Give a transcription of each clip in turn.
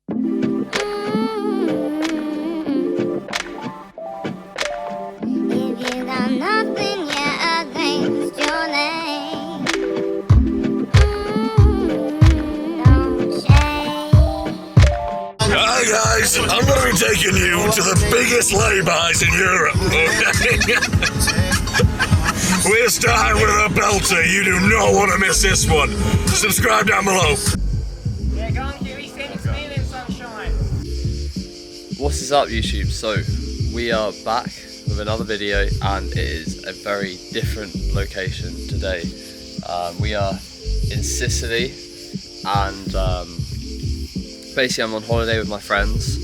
Hi guys, I'm going to be taking you to the biggest lay-bys in Europe. We're starting with a belter. You do not want to miss this one. Subscribe down below. Yeah, go on, Huey. Send it to me then, sunshine. What is up, YouTube? So we are back with another video, and it is a very different location today. We are in Sicily, and basically I'm on holiday with my friends,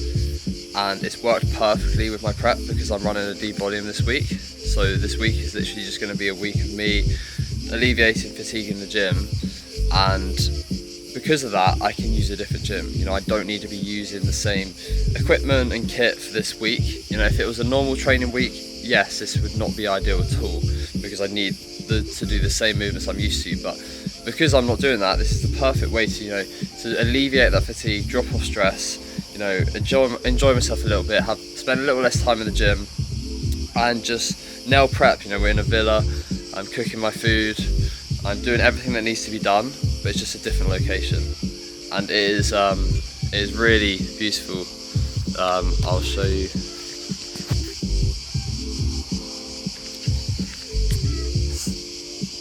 and it's worked perfectly with my prep because I'm running a devolume this week. So this week is literally just going to be a week of me alleviating fatigue in the gym, and because of that I can use a different gym. You know, I don't need to be using the same equipment and kit for this week. You know, if it was a normal training week, yes, this would not be ideal at all because I need to do the same movements I'm used to, but because I'm not doing that, this is the perfect way to, you know, to alleviate that fatigue, drop off stress, you know, enjoy myself a little bit, spend a little less time in the gym, and just nail prep. You know, we're in a villa, I'm cooking my food, I'm doing everything that needs to be done, but it's just a different location, and it is really beautiful. I'll show you.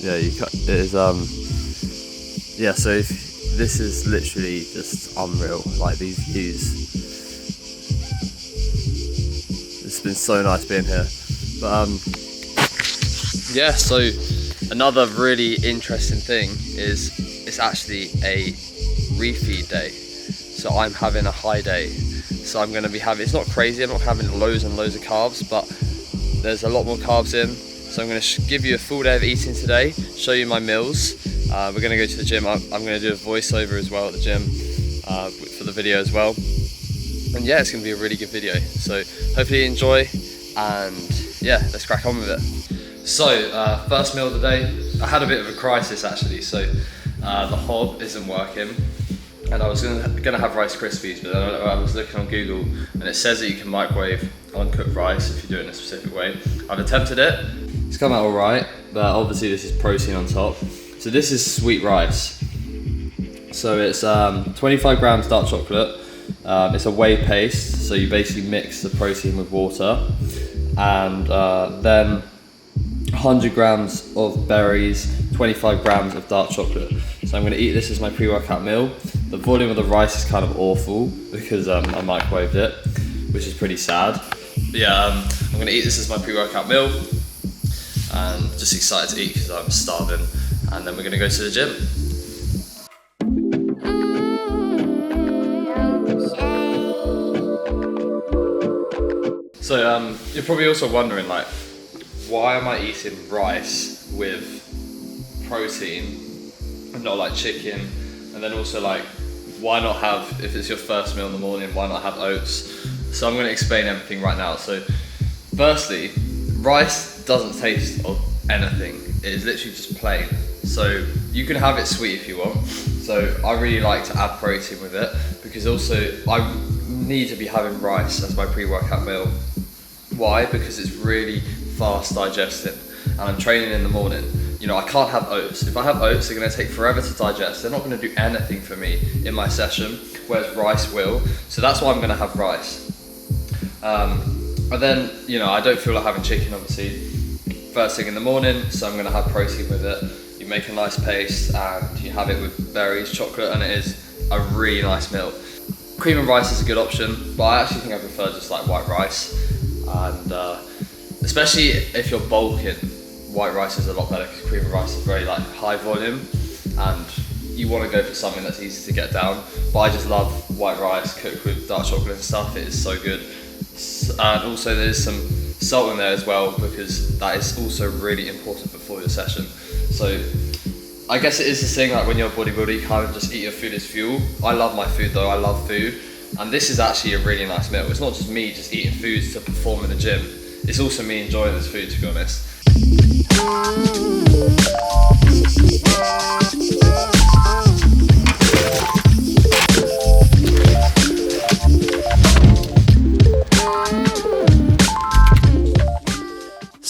Yeah, it is yeah, so this is literally just unreal, like these views. It's been so nice being here. But yeah, so another really interesting thing is it's actually a refeed day. So I'm having a high day. So I'm gonna be having, it's not crazy, I'm not having loads and loads of carbs, but there's a lot more carbs in. So I'm gonna give you a full day of eating today, show you my meals. We're going to go to the gym. I'm going to do a voiceover as well at the gym for the video as well. And yeah, it's going to be a really good video. So hopefully you enjoy, and yeah, let's crack on with it. So first meal of the day, I had a bit of a crisis actually. So the hob isn't working, and I was going to have Rice Krispies, but then I was looking on Google and it says that you can microwave uncooked rice if you do it in a specific way. I've attempted it. It's come out alright, but obviously this is protein on top. So this is sweet rice. So it's 25 grams dark chocolate. It's a whey paste, so you basically mix the protein with water, and then 100 grams of berries, 25 grams of dark chocolate. So I'm going to eat this as my pre-workout meal. The volume of the rice is kind of awful because I microwaved it, which is pretty sad. But yeah, I'm going to eat this as my pre-workout meal, and just excited to eat because I'm starving. And then we're going to go to the gym. So you're probably also wondering, like, why am I eating rice with protein and not like chicken? And then also, like, why not have, if it's your first meal in the morning, why not have oats? So I'm going to explain everything right now. So firstly, rice doesn't taste of anything. It is literally just plain. So you can have it sweet if you want. So I really like to add protein with it because also I need to be having rice as my pre-workout meal. Why? Because it's really fast digesting, and I'm training in the morning. You know, I can't have oats. If I have oats, they're going to take forever to digest. They're not going to do anything for me in my session, whereas rice will. So that's why I'm going to have rice. And then, you know, I don't feel like having chicken obviously first thing in the morning, so I'm going to have protein with it. You make a nice paste and you have it with berries, chocolate, and it is a really nice meal. Cream and rice is a good option, but I actually think I prefer just like white rice. And especially if you're bulking, white rice is a lot better because cream and rice is very like high volume, and you want to go for something that's easy to get down. But I just love white rice cooked with dark chocolate and stuff. It is so good. And also there's some salt in there as well, because that is also really important before your session. So I guess it is this thing, like when you're a bodybuilder, you kind of just eat your food as fuel. I love my food though, I love food. And this is actually a really nice meal. It's not just me just eating foods to perform in the gym. It's also me enjoying this food, to be honest.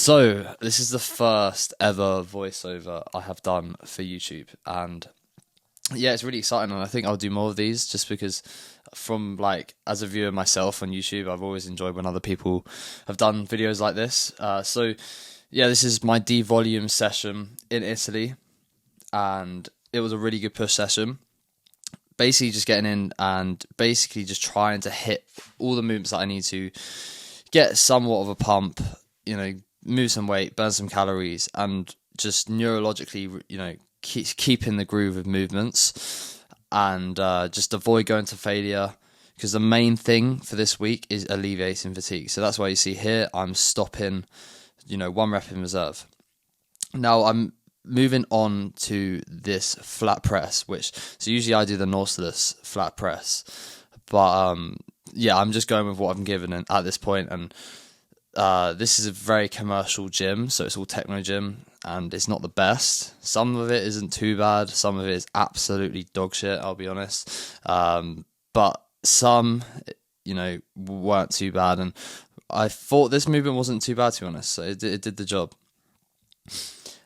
So, this is the first ever voiceover I have done for YouTube, and yeah, it's really exciting, and I think I'll do more of these just because from like as a viewer myself on YouTube, I've always enjoyed when other people have done videos like this. So yeah, this is my devolume session in Italy, and it was a really good push session. Basically just getting in and basically just trying to hit all the movements that I need to get somewhat of a pump, move some weight, burn some calories, and just neurologically, keeping the groove of movements, and just avoid going to failure, because the main thing for this week is alleviating fatigue. So that's why you see here I'm stopping, 1 rep in reserve. Now I'm moving on to this flat press, so usually I do the Nautilus flat press, but I'm just going with what I'm given at this point, and this is a very commercial gym, so it's all techno gym, and it's not the best. Some of it isn't too bad, some of it is absolutely dog shit, I'll be honest, but some, weren't too bad, and I thought this movement wasn't too bad, to be honest, so it did the job.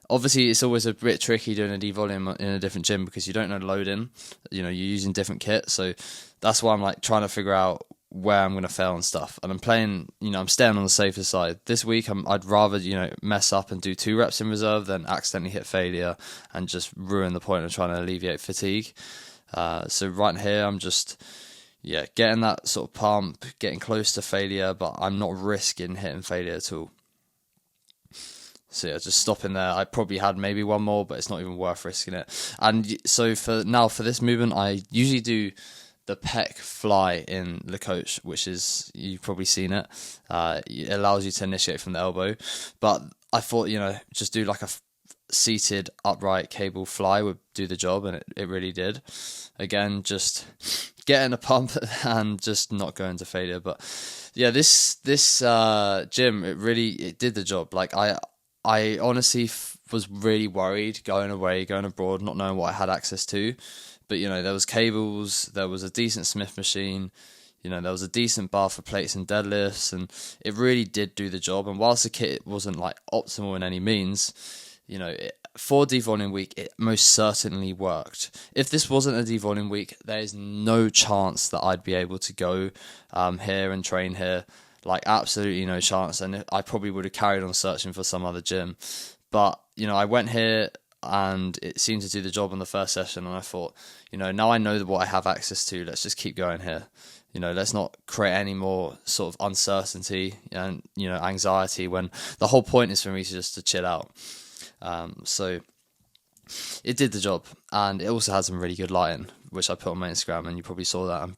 Obviously, it's always a bit tricky doing a devolume in a different gym because you don't know loading. You're using different kit, so that's why I'm like trying to figure out where I'm going to fail and stuff. And I'm playing, I'm staying on the safer side. This week, I'd rather, mess up and do 2 reps in reserve than accidentally hit failure and just ruin the point of trying to alleviate fatigue. So right here, I'm just, getting that sort of pump, getting close to failure, but I'm not risking hitting failure at all. So yeah, just stopping there. I probably had maybe one more, but it's not even worth risking it. And so for this movement, I usually do the pec fly in the coach, which is, you've probably seen it. It allows you to initiate from the elbow. But I thought, just do like a seated upright cable fly would do the job, and it really did. Again, just getting a pump and just not going to failure. But yeah, this gym, it did the job. Like I honestly was really worried going abroad, not knowing what I had access to. But, there was cables, there was a decent Smith machine, there was a decent bar for plates and deadlifts, and it really did do the job. And whilst the kit wasn't like optimal in any means, for devolume week, it most certainly worked. If this wasn't a devolume week, there's no chance that I'd be able to go here and train here. Like, absolutely no chance, and I probably would have carried on searching for some other gym. But, I went here, and it seemed to do the job on the first session, and I thought, now I know what I have access to, let's just keep going here. Let's not create any more sort of uncertainty and, anxiety, when the whole point is for me to chill out. So it did the job, and it also had some really good lighting, which I put on my Instagram, and you probably saw that.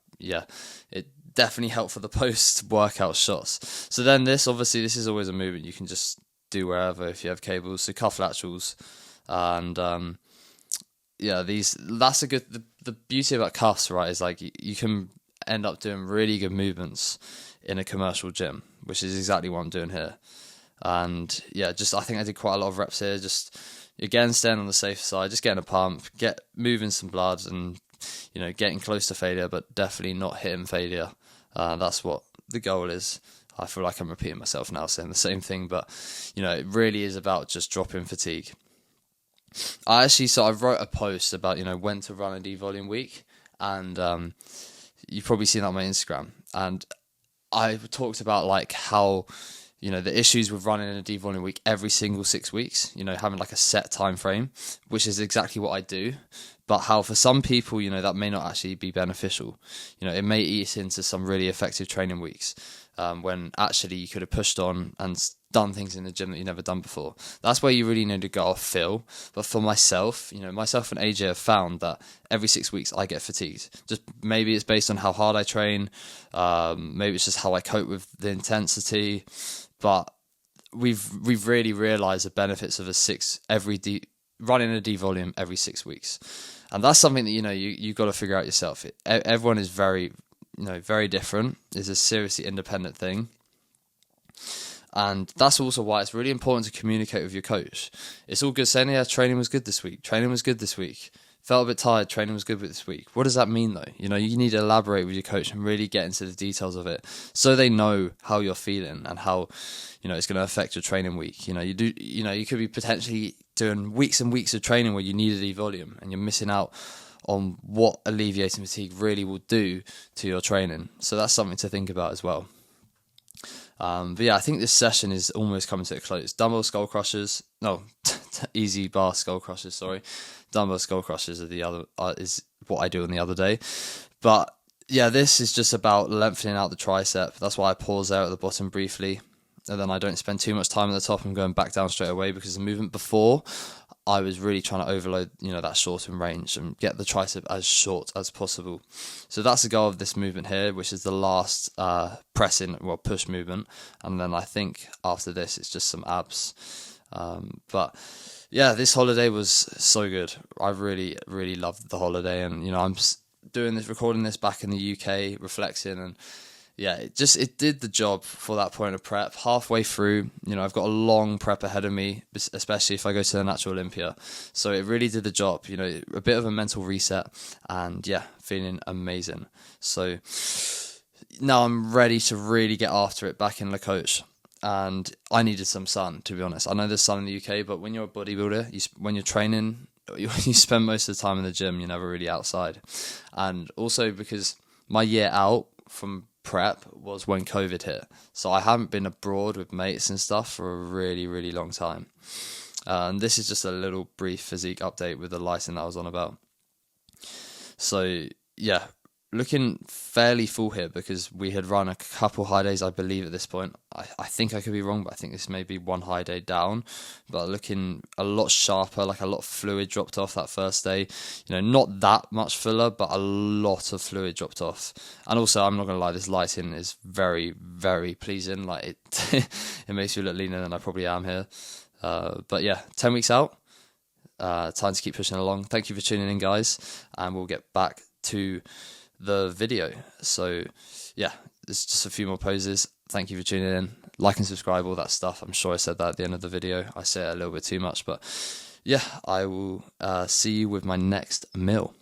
It definitely helped for the post-workout shots. So then this is always a movement you can just do wherever if you have cables. So cuff laterals, and that's a good. The beauty about cuffs, right, is like you can end up doing really good movements in a commercial gym, which is exactly what I'm doing here. And I think I did quite a lot of reps here. Just again, staying on the safe side, just getting a pump, get moving some blood, and getting close to failure, but definitely not hitting failure. That's what the goal is. I feel like I'm repeating myself now, saying the same thing, but it really is about just dropping fatigue. I wrote a post about when to run a devolume week, and you've probably seen that on my Instagram, and I talked about like how the issues with running in a devolume week every single 6 weeks, having like a set time frame, which is exactly what I do, but how for some people, that may not actually be beneficial. It may eat into some really effective training weeks, when actually you could have pushed on and done things in the gym that you've never done before. That's where you really need to go off feel. But for myself, myself and AJ have found that every 6 weeks I get fatigued. Just maybe it's based on how hard I train, maybe it's just how I cope with the intensity. But we've really realised the benefits of running a devolume every 6 weeks, and that's something that you've got to figure out yourself. Everyone is very very different. It's a seriously independent thing, and that's also why it's really important to communicate with your coach. It's all good saying, training was good this week, felt a bit tired, training was good this week. What does that mean though? You know, you need to elaborate with your coach and really get into the details of it so they know how you're feeling and how, you know, it's going to affect your training week. You know, you could be potentially doing weeks and weeks of training where you need a devolume and you're missing out on what alleviating fatigue really will do to your training. So that's something to think about as well. But yeah, I think this session is almost coming to a close. Dumbbell skull crushers, no, easy bar skull crushers, sorry. Dumbbell skull crushers are the other, is what I do on the other day. But yeah, this is just about lengthening out the tricep. That's why I pause there at the bottom briefly. And then I don't spend too much time at the top and going back down straight away, because the movement before, I was really trying to overload, you know, that shortened range and get the tricep as short as possible. So that's the goal of this movement here, which is the last push movement. And then I think after this, it's just some abs. But yeah, this holiday was so good. I really, really loved the holiday. And, you know, I'm recording this back in the UK, reflecting, and yeah, it did the job for that point of prep. Halfway through, you know, I've got a long prep ahead of me, especially if I go to the Natural Olympia. So it really did the job, you know, a bit of a mental reset, and yeah, feeling amazing. So now I'm ready to really get after it back in La Coach. And I needed some sun, to be honest. I know there's sun in the UK, but when you're a bodybuilder, when you're training, you spend most of the time in the gym. You're never really outside. And also because my year out from prep was when COVID hit, so I haven't been abroad with mates and stuff for a really, really long time. And this is just a little brief physique update with the lighting that I was on about. So yeah, looking fairly full here because we had run a couple high days, I believe, at this point. I think I could be wrong, but I think this may be one high day down, but looking a lot sharper, like a lot of fluid dropped off that first day. You know, not that much fuller, but a lot of fluid dropped off. And also, I'm not gonna lie, this lighting is very, very pleasing. Like it it makes me look leaner than I probably am here. But yeah, 10 weeks out, time to keep pushing along. Thank you for tuning in, guys, and we'll get back to the video. So yeah, it's just a few more poses. Thank you for tuning in. Like and subscribe, all that stuff. I'm sure I said that at the end of the video. I say it a little bit too much, but yeah, I will see you with my next meal.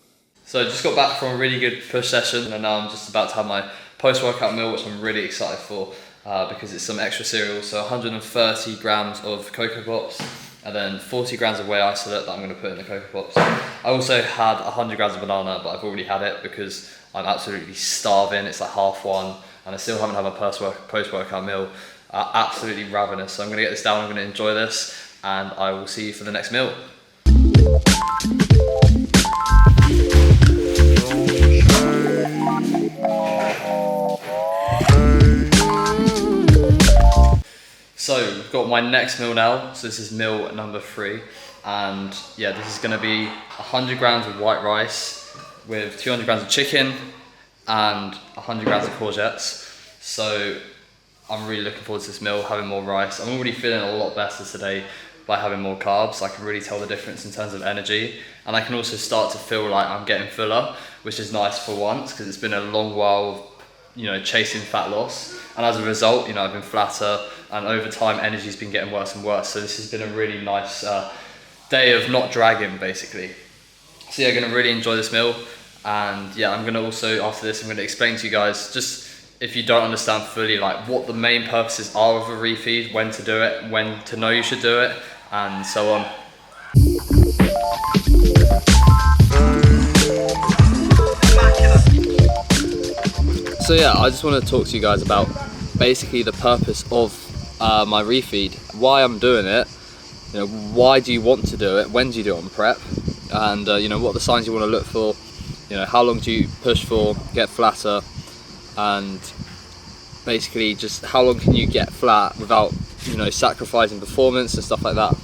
So I just got back from a really good push session, and now I'm just about to have my post-workout meal, which I'm really excited for because it's some extra cereal. So 130 grams of Cocoa Pops, and then 40 grams of whey isolate that I'm going to put in the Cocoa Pops. I also had 100 grams of banana, but I've already had it because I'm absolutely starving. It's like 1:30, and I still haven't had my post-workout meal. Absolutely ravenous. So I'm going to get this down, I'm going to enjoy this, and I will see you for the next meal. So we've got my next meal now. So this is meal number 3. And yeah, this is gonna be 100 grams of white rice with 200 grams of chicken and 100 grams of courgettes. So I'm really looking forward to this meal, having more rice. I'm already feeling a lot better today by having more carbs. I can really tell the difference in terms of energy. And I can also start to feel like I'm getting fuller, which is nice for once, because it's been a long while of, you know, chasing fat loss. And as a result, you know, I've been flatter, and over time energy's been getting worse and worse. So this has been a really nice day of not dragging, basically. So yeah, I'm gonna really enjoy this meal. And yeah, I'm gonna also, after this, I'm gonna explain to you guys, just if you don't understand fully, like what the main purposes are of a refeed, when to do it, when to know you should do it, and so on. So yeah, I just want to talk to you guys about basically the purpose of my refeed, why I'm doing it, you know, why do you want to do it, when do you do it on prep, and you know, what are the signs you want to look for, you know, how long do you push for, get flatter, and basically just how long can you get flat without, you know, sacrificing performance and stuff like that.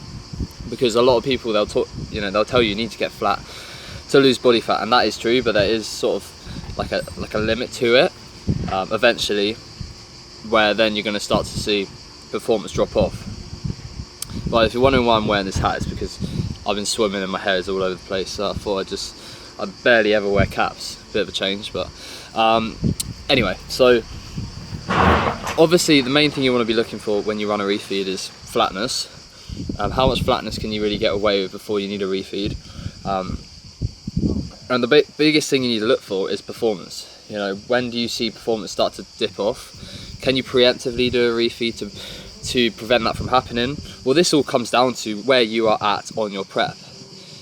Because a lot of people, they'll tell you need to get flat to lose body fat, and that is true, but there is sort of like a limit to it eventually, where then you're going to start to see performance drop off. But if you're wondering why I'm wearing this hat, it's because I've been swimming and my hair is all over the place, so I thought I barely ever wear caps. Bit of a change, but anyway, so obviously the main thing you want to be looking for when you run a refeed is flatness. How much flatness can you really get away with before you need a refeed? And the biggest thing you need to look for is performance. You know, when do you see performance start to dip off? Can you preemptively do a refeed to prevent that from happening? Well, this all comes down to where you are at on your prep.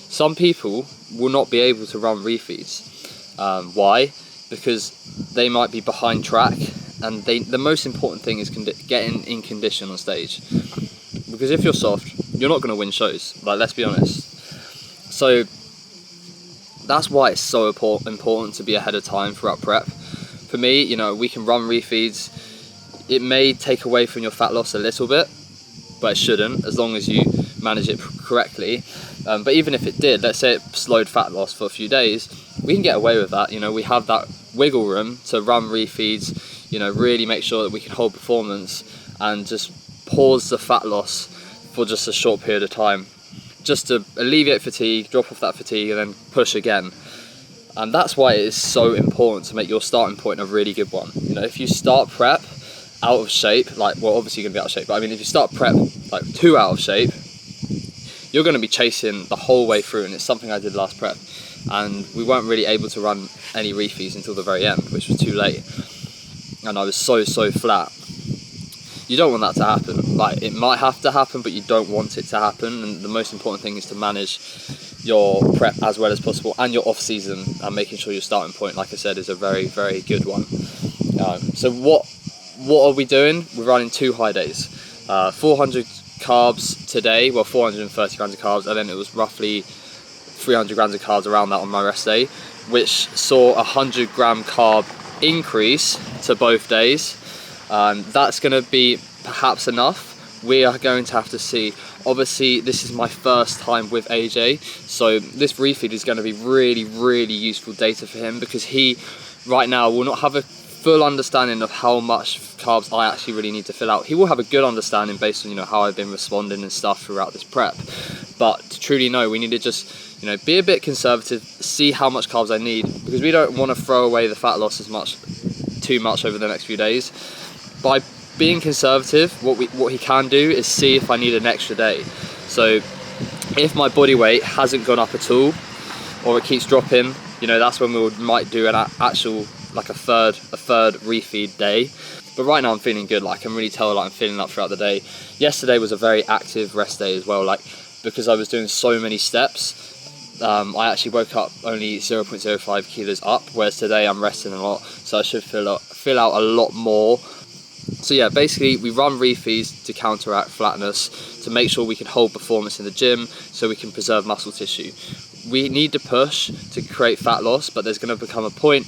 Some people will not be able to run refeeds. Why? Because they might be behind track, and the most important thing is getting in condition on stage. Because if you're soft, you're not going to win shows. Like, let's be honest. So that's why it's so important to be ahead of time throughout prep. For me, you know, we can run refeeds. It may take away from your fat loss a little bit, but it shouldn't, as long as you manage it correctly. But even if it did, let's say it slowed fat loss for a few days, we can get away with that. You know, we have that wiggle room to run refeeds, you know, really make sure that we can hold performance and just pause the fat loss for just a short period of time, just to alleviate fatigue, drop off that fatigue, and then push again. And that's why it is so important to make your starting point a really good one. You know, if you start prep out of shape, like, well, obviously you're gonna be out of shape, but I mean, if you start prep like too out of shape, you're gonna be chasing the whole way through. And it's something I did last prep, and we weren't really able to run any refeeds until the very end, which was too late, and I was so flat. You don't want that to happen. Like, it might have to happen, but you don't want it to happen. And the most important thing is to manage your prep as well as possible, and your off season, and making sure your starting point, like I said, is a very good one. So what are we doing? We're running 2 high days, 400 carbs today, well, 430 grams of carbs, and then it was roughly 300 grams of carbs around that on my rest day, which saw a 100 gram carb increase to both days. That's going to be perhaps enough. We are going to have to see. Obviously, this is my first time with AJ, so this refeed is going to be really useful data for him, because he right now will not have a full understanding of how much carbs I actually really need to fill out. He will have a good understanding based on, you know, how I've been responding and stuff throughout this prep, but to truly know, we need to just, you know, be a bit conservative, see how much carbs I need, because we don't want to throw away the fat loss too much over the next few days. By being conservative, what he can do is see if I need an extra day. So if my body weight hasn't gone up at all, or it keeps dropping, you know, that's when we might do an actual, like a third refeed day. But right now I'm feeling good. Like, I can really tell, like, I'm feeling up throughout the day. Yesterday was a very active rest day as well, like, because I was doing so many steps. I actually woke up only 0.05 kilos up, whereas today I'm resting a lot, so I should fill out a lot more. So yeah, basically we run refeeds to counteract flatness, to make sure we can hold performance in the gym, so we can preserve muscle tissue. We need to push to create fat loss, but there's going to become a point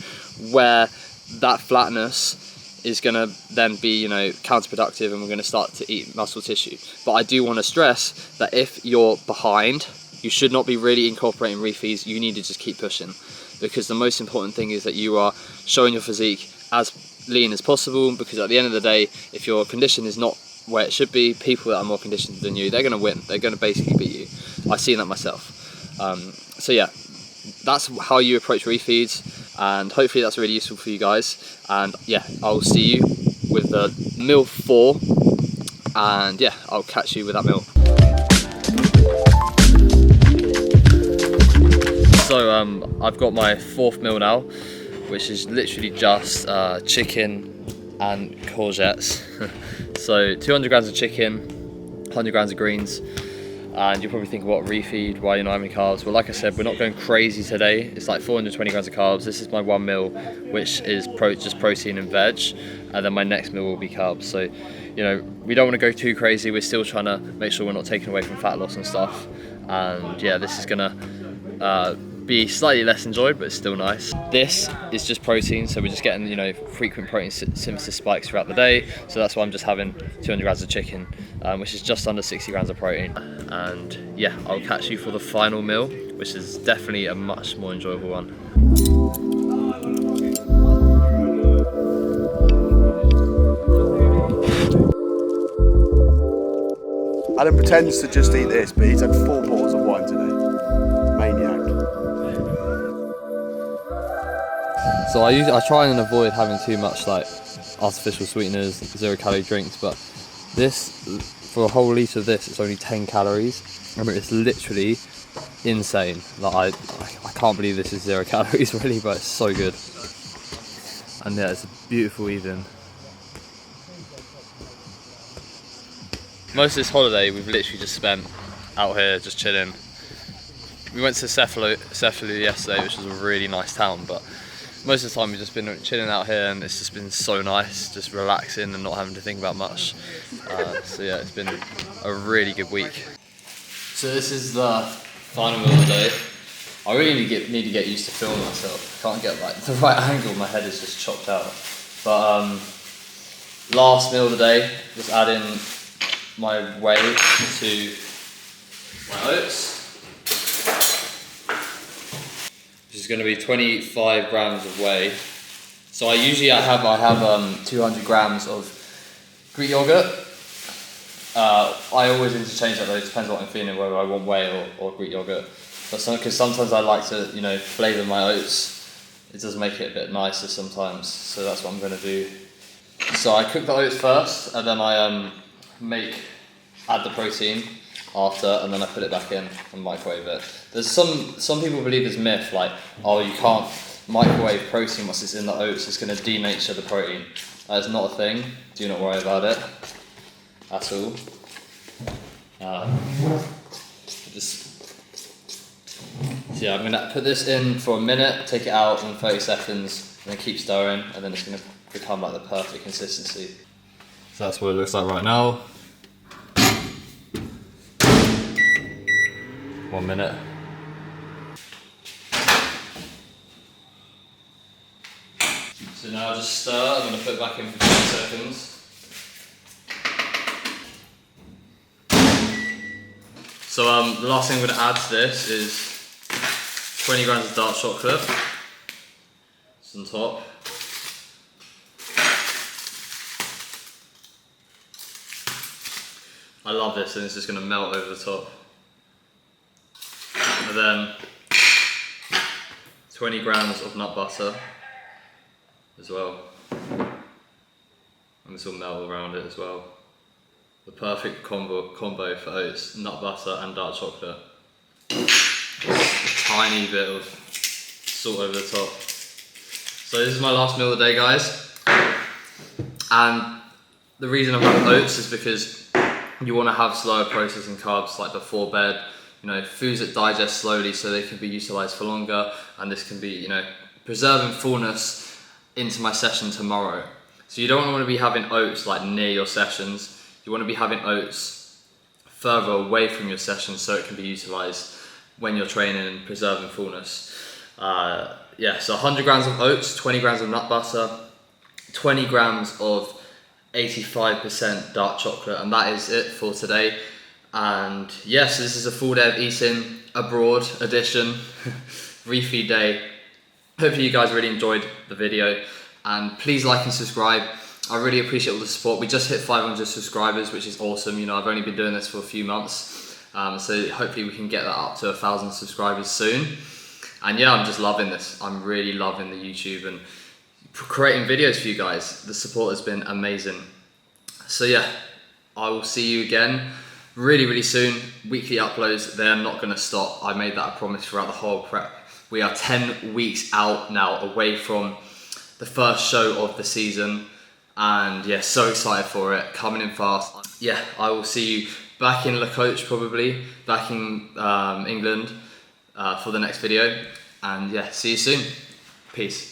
where that flatness is going to then be, you know, counterproductive, and we're going to start to eat muscle tissue. But I do want to stress that if you're behind, you should not be really incorporating refeeds. You need to just keep pushing, because the most important thing is that you are showing your physique as lean as possible, because at the end of the day, if your condition is not where it should be, people that are more conditioned than you, they're going to win. They're going to basically beat you. I've seen that myself. So yeah, that's how you approach refeeds, and hopefully that's really useful for you guys. And yeah, I'll see you with the meal 4, and yeah, I'll catch you with that meal. So I've got my 4th meal now, which is literally just chicken and courgettes. So 200 grams of chicken, 100 grams of greens, and you're probably thinking, what, refeed, why you're not having carbs? Well, like I said, we're not going crazy today. It's like 420 grams of carbs. This is my 1 meal, which is just protein and veg, and then my next meal will be carbs. So, you know, we don't want to go too crazy. We're still trying to make sure we're not taking away from fat loss and stuff. And yeah, this is gonna be slightly less enjoyed, but it's still nice. This is just protein, so we're just getting, you know, frequent protein synthesis spikes throughout the day. So that's why I'm just having 200 grams of chicken, which is just under 60 grams of protein. And yeah, I'll catch you for the final meal, which is definitely a much more enjoyable one. Adam pretends to just eat this, but he's had 4 bottles of wine today. Maniac. So I try and avoid having too much like artificial sweeteners, 0-calorie drinks, but this, for a whole litre of this, it's only 10 calories. I mean, it's literally insane. Like I can't believe this is 0 calories really, but it's so good. And yeah, it's a beautiful evening. Most of this holiday we've literally just spent out here just chilling. We went to Cephalu yesterday, which was a really nice town, but most of the time we've just been chilling out here, and it's just been so nice, just relaxing and not having to think about much. So yeah, it's been a really good week. So this is the final meal of the day. I really need to get used to filming myself. I can't get like the right angle, my head is just chopped out. But last meal of the day, just add in my whey to my oats. Which is going to be 25 grams of whey. So I have 200 grams of Greek yogurt. I always interchange that though, it depends what I'm feeling, whether I want whey or Greek yogurt. But because sometimes I like to, flavour my oats. It does make it a bit nicer sometimes, so that's what I'm going to do. So I cook the oats first, and then I add the protein after, and then I put it back in and microwave it. There's some people believe this myth, like, oh, you can't microwave protein once it's in the oats, it's going to denature the protein. That is not a thing, do not worry about it at all. So I'm going to put this in for a minute, take it out in 30 seconds, and then keep stirring, and then it's going to become like the perfect consistency. So that's what it looks like right now. 1 minute. So now just stir, I'm going to put it back in for 30 seconds. So the last thing I'm going to add to this is 20 grams of dark chocolate. It's on top. I love this, and it's just going to melt over the top. And then 20 grams of nut butter as well. And this will melt around it as well. The perfect combo for oats, nut butter and dark chocolate. A tiny bit of salt over the top. So this is my last meal of the day, guys. And the reason I'm having oats is because you want to have slower processing carbs like before bed. Foods that digest slowly so they can be utilised for longer, and this can be, preserving fullness into my session tomorrow. So you don't want to be having oats like near your sessions. You want to be having oats further away from your session so it can be utilised when you're training and preserving fullness. So 100 grams of oats, 20 grams of nut butter, 20 grams of 85% dark chocolate, and that is it for today. And yes, this is a full day of eating abroad edition, refeed day. Hopefully you guys really enjoyed the video, and please like and subscribe. I really appreciate all the support. We just hit 500 subscribers, which is awesome. I've only been doing this for a few months, so hopefully we can get that up to 1,000 subscribers soon. And yeah, I'm just loving this. I'm really loving the YouTube and creating videos for you guys. The support has been amazing. So yeah, I will see you again really, really soon. Weekly uploads, they're not gonna stop. I made that a promise throughout the whole prep. We are 10 weeks out now, away from the first show of the season. And yeah, so excited for it, coming in fast. Yeah, I will see you back in La Coach, probably, back in England for the next video. And yeah, see you soon. Peace.